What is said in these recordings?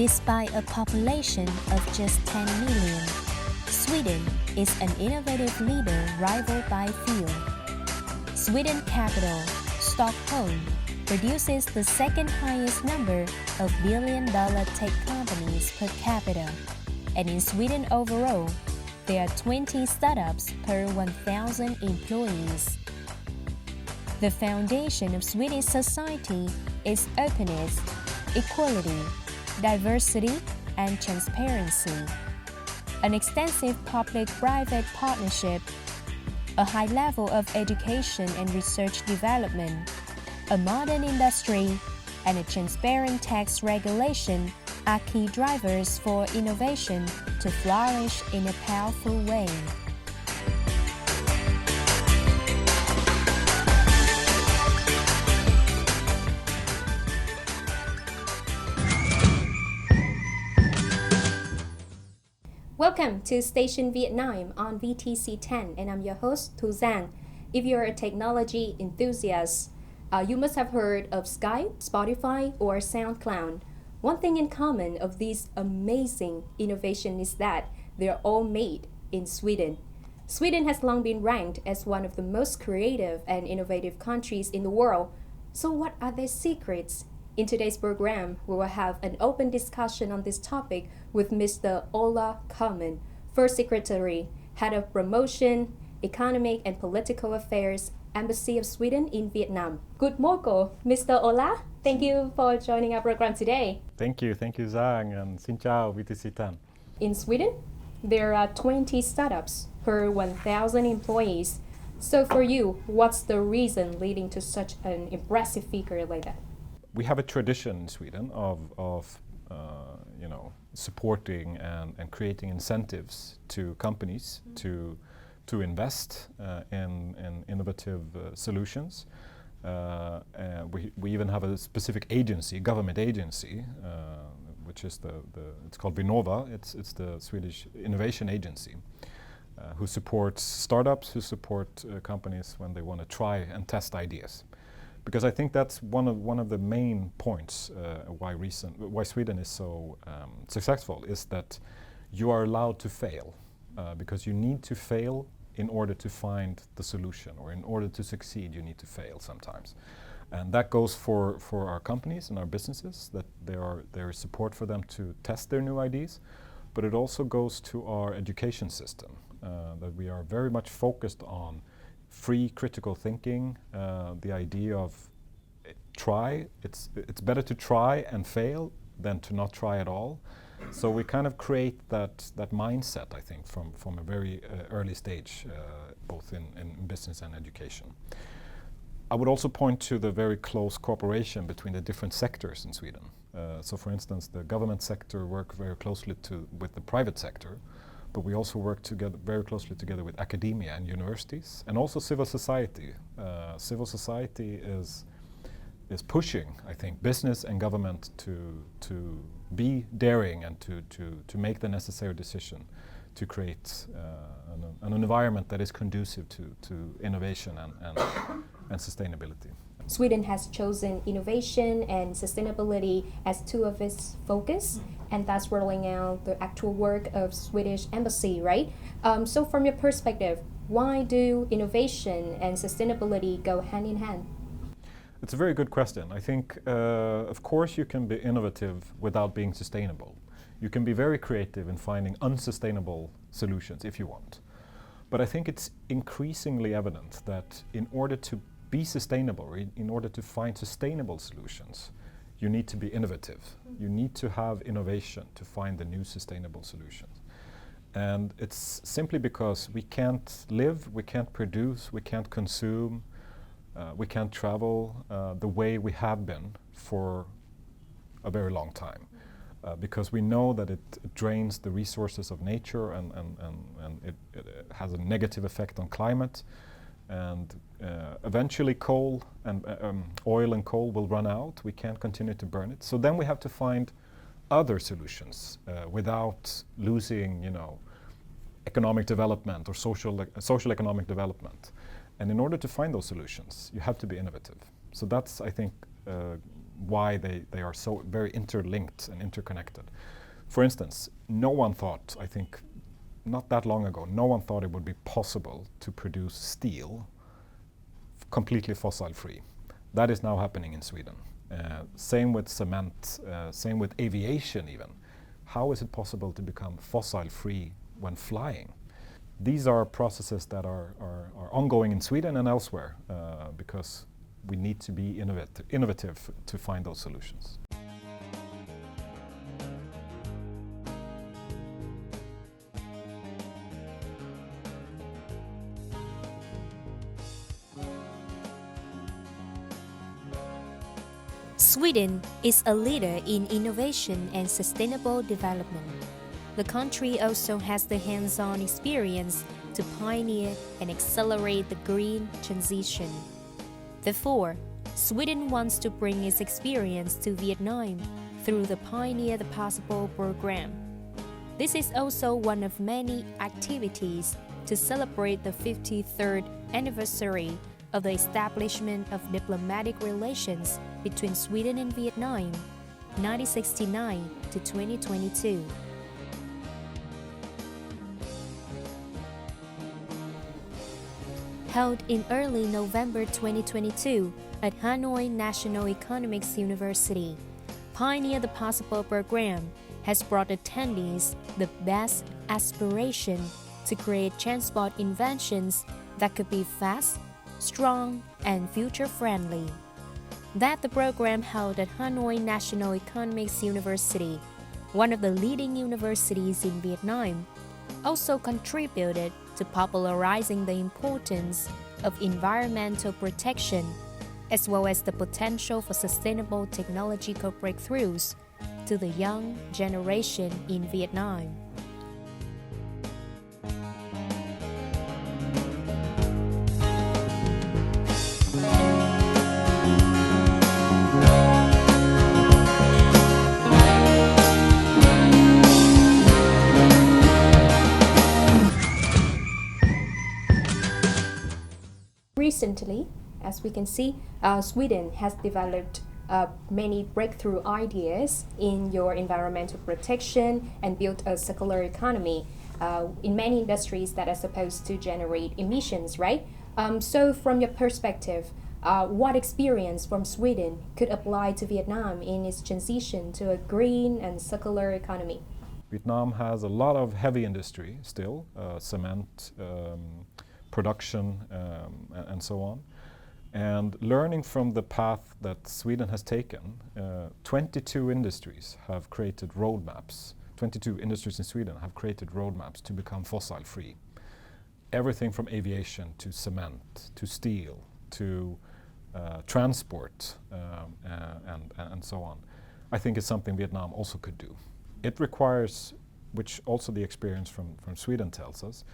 Despite a population of just 10 million, Sweden is an innovative leader rivaled by few. Sweden capital, Stockholm, produces the second highest number of billion-dollar tech companies per capita. And in Sweden overall, there are 20 startups per 1,000 employees. The foundation of Swedish society is openness, equality, diversity, and transparency. An extensive public-private partnership, a high level of education and research development, a modern industry, and a transparent tax regulation are key drivers for innovation to flourish in a powerful way. Welcome to Station Vietnam on VTC 10, and I'm your host, Thu Giang. If you're a technology enthusiast, you must have heard of Skype, Spotify, or SoundCloud. One thing in common of these amazing innovations is that they're all made in Sweden. Sweden has long been ranked as one of the most creative and innovative countries in the world. So what are their secrets? In today's program, we will have an open discussion on this topic with Mr. Ola Common, First Secretary, Head of Promotion, Economic and Political Affairs, Embassy of Sweden in Vietnam. Good morning, Mr. Ola. Thank you for joining our program today. Thank you Giang, and xin chào VTC 10. In Sweden, there are 20 startups per 1,000 employees. So for you, what's the reason leading to such an impressive figure like that? We have a tradition in Sweden of supporting and creating incentives to companies to invest in innovative solutions. We even have a specific agency, government agency, which is it's called Vinnova. It's the Swedish Innovation Agency, who supports startups, who support companies when they want to try and test ideas. Because I think that's one of the main points why Sweden is so successful, is that you are allowed to fail, because you need to fail in order to find the solution, or in order to succeed you need to fail sometimes. And that goes for our companies and our businesses, that there is support for them to test their new ideas, but it also goes to our education system, that we are very much focused on free critical thinking, the idea of try. It's better to try and fail than to not try at all. So we kind of create that mindset, I think, from a very early stage, both in business and education. I would also point to the very close cooperation between the different sectors in Sweden. So for instance, the government sector work very closely with the private sector, but we also work very closely together with academia and universities, and also civil society. Civil society is pushing, I think, business and government to be daring and to make the necessary decision to create an environment that is conducive to innovation and sustainability. Sweden has chosen innovation and sustainability as two of its focus, and that's rolling out the actual work of Swedish Embassy, right? So from your perspective, why do innovation and sustainability go hand in hand? It's a very good question. I think, of course, you can be innovative without being sustainable. You can be very creative in finding unsustainable solutions if you want. But I think it's increasingly evident that in order to be sustainable, in order to find sustainable solutions, you need to be innovative. You need to have innovation to find the new sustainable solutions. And it's simply because we can't live, we can't produce, we can't consume, we can't travel the way we have been for a very long time. Because we know that it drains the resources of nature, and it has a negative effect on climate. And eventually coal and oil and coal will run out. We can't continue to burn it. So then we have to find other solutions without losing, economic development or social economic development. And in order to find those solutions, you have to be innovative. So that's, I think, why they are so very interlinked and interconnected. For instance, no one thought, I think, not that long ago, no one thought it would be possible to produce steel completely fossil-free. That is now happening in Sweden. Same with cement, same with aviation even. How is it possible to become fossil-free when flying? These are processes that are ongoing in Sweden and elsewhere because we need to be innovative to find those solutions. Sweden is a leader in innovation and sustainable development. The country also has the hands-on experience to pioneer and accelerate the green transition. Therefore, Sweden wants to bring its experience to Vietnam through the Pioneer the Possible program. This is also one of many activities to celebrate the 53rd anniversary of the establishment of diplomatic relations between Sweden and Vietnam, 1969 to 2022. Held in early November 2022 at Hanoi National Economics University, Pioneer the Possible program has brought attendees the best aspiration to create transport inventions that could be fast, strong, and future-friendly. That the program held at Hanoi National Economics University, one of the leading universities in Vietnam, also contributed to popularizing the importance of environmental protection, as well as the potential for sustainable technological breakthroughs to the young generation in Vietnam. Recently, as we can see, Sweden has developed many breakthrough ideas in your environmental protection and built a circular economy in many industries that are supposed to generate emissions, right? So from your perspective, what experience from Sweden could apply to Vietnam in its transition to a green and circular economy? Vietnam has a lot of heavy industry still, cement, production, and so on. And learning from the path that Sweden has taken, 22 industries have created roadmaps. 22 industries in Sweden have created roadmaps to become fossil-free. Everything from aviation to cement, to steel, to transport, and so on. I think it's something Vietnam also could do. It requires, which also the experience from Sweden tells us,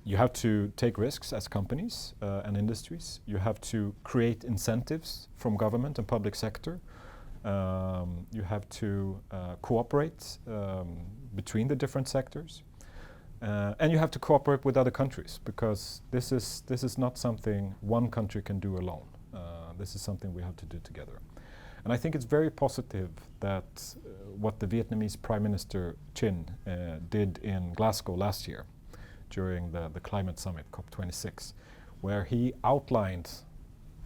you have to take risks as companies and industries. You have to create incentives from government and public sector. You have to cooperate between the different sectors. And you have to cooperate with other countries, because this is not something one country can do alone. This is something we have to do together. And I think it's very positive that what the Vietnamese Prime Minister Triển did in Glasgow last year, during the climate summit, COP26, where he outlined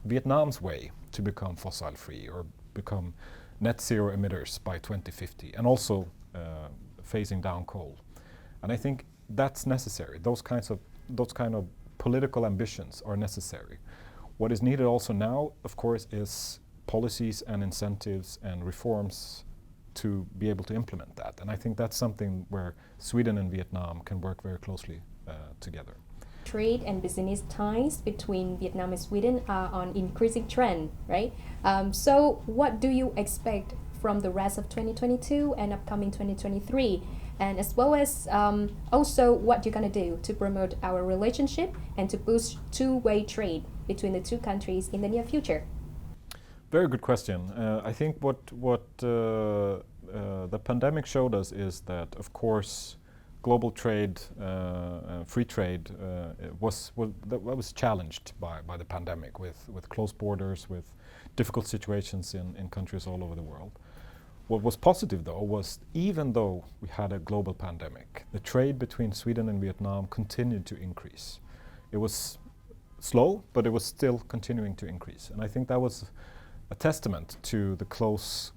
Vietnam's way to become fossil-free or become net zero emitters by 2050, and also phasing down coal. And I think that's necessary. Those kind of political ambitions are necessary. What is needed also now, of course, is policies and incentives and reforms to be able to implement that. And I think that's something where Sweden and Vietnam can work very closely together. Trade and business ties between Vietnam and Sweden are on increasing trend, right? So what do you expect from the rest of 2022 and upcoming 2023? And as well as also what you're going to do to promote our relationship and to boost two-way trade between the two countries in the near future? Very good question. I think what the pandemic showed us is that, of course, global trade, free trade, that was challenged by the pandemic with closed borders, with difficult situations in countries all over the world. What was positive, though, was even though we had a global pandemic, the trade between Sweden and Vietnam continued to increase. It was slow, but it was still continuing to increase. And I think that was a testament to the close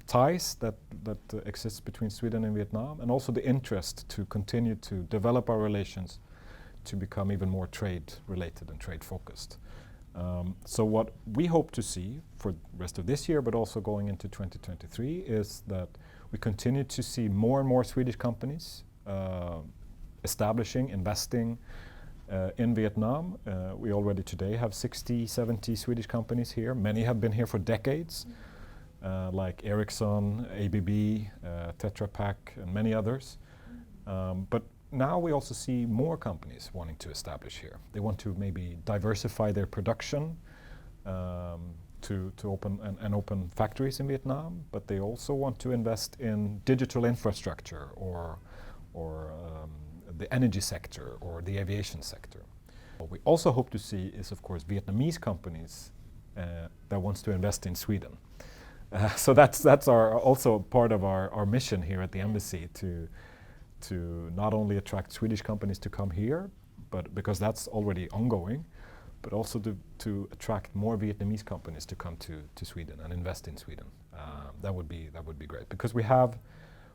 ties that exists between Sweden and Vietnam, and also the interest to continue to develop our relations to become even more trade-related and trade-focused. So what we hope to see for the rest of this year, but also going into 2023, is that we continue to see more and more Swedish companies establishing, investing in Vietnam. We already today have 60, 70 Swedish companies here. Many have been here for decades, like Ericsson, ABB, Tetra Pak, and many others. But now we also see more companies wanting to establish here. They want to maybe diversify their production, to open factories in Vietnam, but they also want to invest in digital infrastructure or the energy sector or the aviation sector. What we also hope to see is, of course, Vietnamese companies that wants to invest in Sweden. So that's also part of our mission here at the embassy, to not only attract Swedish companies to come here, but because that's already ongoing, but also to attract more Vietnamese companies to come to Sweden and invest in Sweden. That would be great, because we have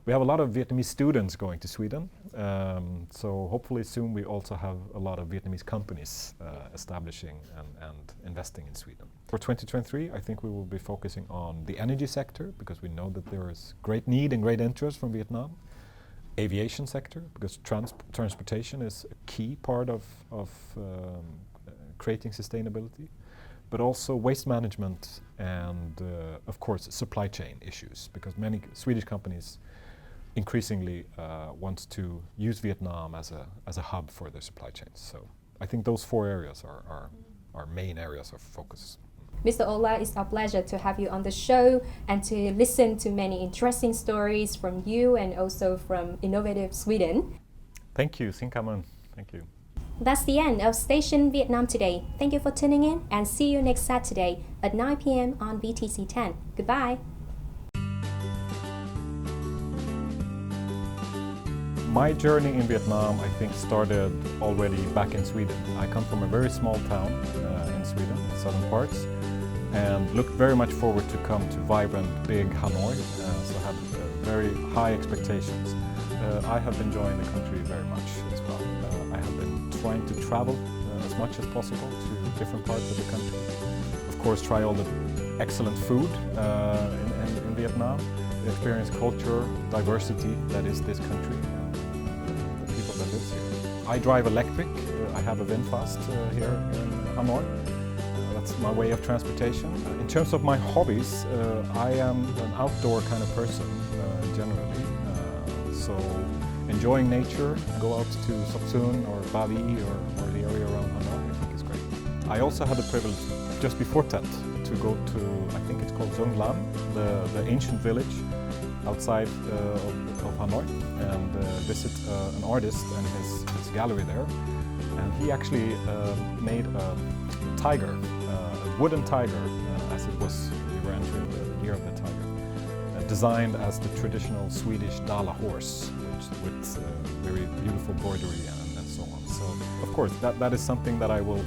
a lot of Vietnamese students going to Sweden. So hopefully soon we also have a lot of Vietnamese companies establishing and investing in Sweden. For 2023, I think we will be focusing on the energy sector, because we know that there is great need and great interest from Vietnam. Aviation sector, because transportation is a key part of creating sustainability, but also waste management and, of course, supply chain issues, because many Swedish companies increasingly want to use Vietnam as a hub for their supply chains. So I think those 4 areas are our main areas of focus. Mr. Ola, it's our pleasure to have you on the show and to listen to many interesting stories from you and also from Innovative Sweden. Thank you, Xin cảm ơn. Thank you. That's the end of Station Vietnam today. Thank you for tuning in, and see you next Saturday at 9 p.m. on VTC 10. Goodbye. My journey in Vietnam, I think, started already back in Sweden. I come from a very small town in Sweden, in southern parts, and looked very much forward to come to vibrant, big Hanoi, so had very high expectations. I have been enjoying the country very much as well. I have been trying to travel as much as possible to different parts of the country. Of course, try all the excellent food in Vietnam, experience culture, diversity that is this country, and the people that live here. I drive electric. I have a VinFast here in Hanoi. That's my way of transportation. In terms of my hobbies, I am an outdoor kind of person generally. So enjoying nature, go out to Sopsun or Bavi or the area around Hanoi, I think is great. I also had the privilege just before Tet to go to, I think it's called Dung Lam, the ancient village outside of Hanoi, and visit an artist and his gallery there. And he actually made a tiger, a wooden tiger, as it was, we were entering the year of the tiger, designed as the traditional Swedish Dala horse, with very beautiful embroidery and so on. So, of course, that is something that I will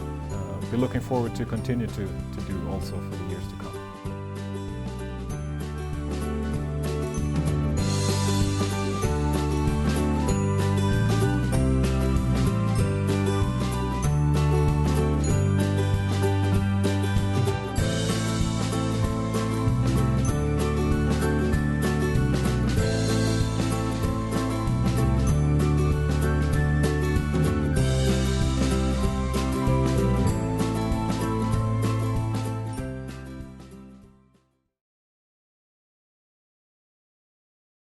be looking forward to continue to do also for the years to come.